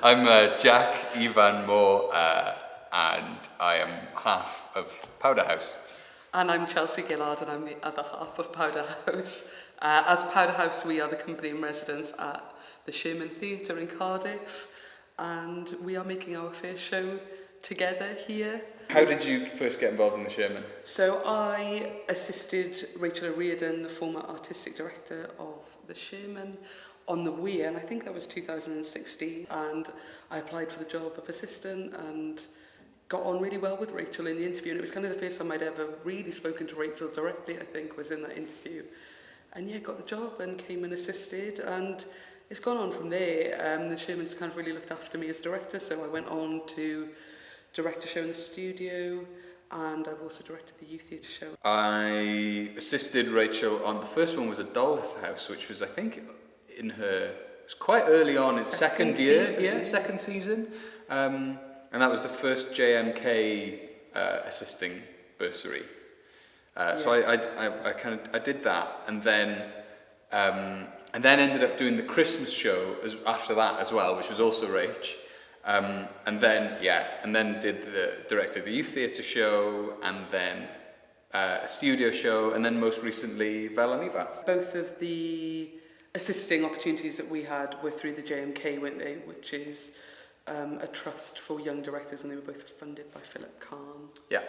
I'm Jack Ifan Moore, and I am half of PowderHouse. And I'm Chelsey Gillard, and I'm the other half of PowderHouse. As PowderHouse, we are the company in residence at the Theatr in Cardiff, and we are making our first show together here. How did you first get involved in the Sherman? So I assisted Rachel O'Riordan, the former artistic director of the Sherman, on the Weir, and I think that was 2016, and I applied for the job of assistant and got on really well with Rachel in the interview, and it was kind of the first time I'd ever really spoken to Rachel directly, I think, was in that interview. And yeah, got the job and came and assisted, and it's gone on from there. The Sherman's kind of really looked after me as director, so I went on to direct a show in the studio, and I've also directed the youth theatre show. I assisted Rachel on, the first one was a Doll's House, which was, I think, it was quite early on in second season. And that was the first JMK assisting bursary. Yes. So I did that, and then ended up doing the Christmas show after that as well, which was also Rach. And then directed the youth theatre show, and then a studio show, and then most recently Vel and Ifan. Both of the assisting opportunities that we had were through the JMK, weren't they? Which is a trust for young directors, and they were both funded by Philip Kahn. Yeah.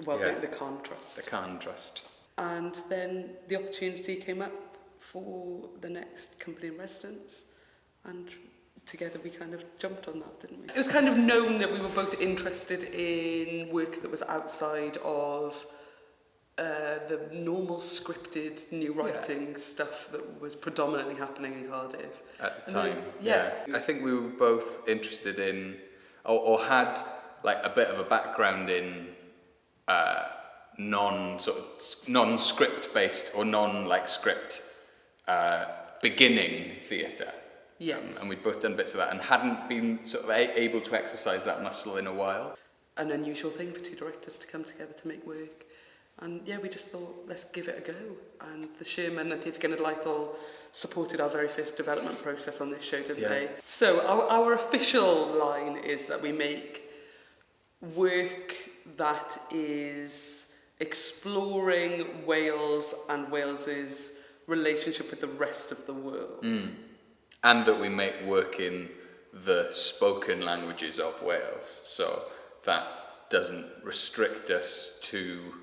Well, yeah. The Kahn Trust. The Kahn Trust. And then the opportunity came up for the next company in residence, and together we kind of jumped on that, didn't we? It was kind of known that we were both interested in work that was outside of the normal scripted new writing stuff that was predominantly happening in Cardiff at the time. I think we were both interested in, or had like a bit of a background in non-script based or script beginning theatre. Yes. And we'd both done bits of that and hadn't been sort of able to exercise that muscle in a while. An unusual thing for two directors to come together to make work. And yeah, we just thought, let's give it a go. And the Sherman and theatr cenedlaethol supported our very first development process on this show, didn't they? So our official line is that we make work that is exploring Wales and Wales's relationship with the rest of the world. And that we make work in the spoken languages of Wales, so that doesn't restrict us to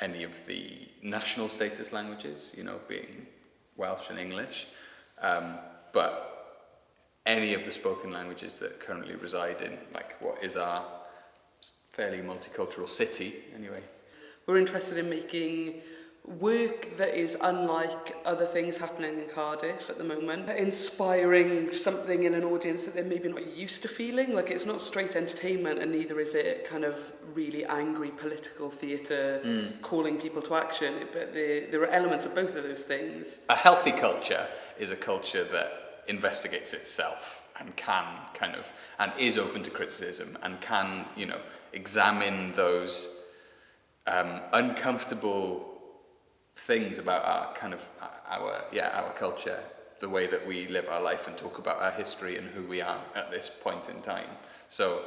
any of the national status languages, being Welsh and English, but any of the spoken languages that currently reside in, what is our fairly multicultural city, anyway. We're interested in making work that is unlike other things happening in Cardiff at the moment, inspiring something in an audience that they're maybe not used to feeling. It's not straight entertainment, and neither is it kind of really angry political theatre calling people to action, but there are elements of both of those things. A healthy culture is a culture that investigates itself and can and is open to criticism and can, examine those uncomfortable things about our culture, the way that we live our life and talk about our history and who we are at this point in time. So,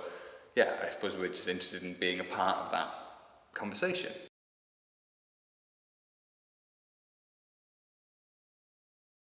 I suppose we're just interested in being a part of that conversation.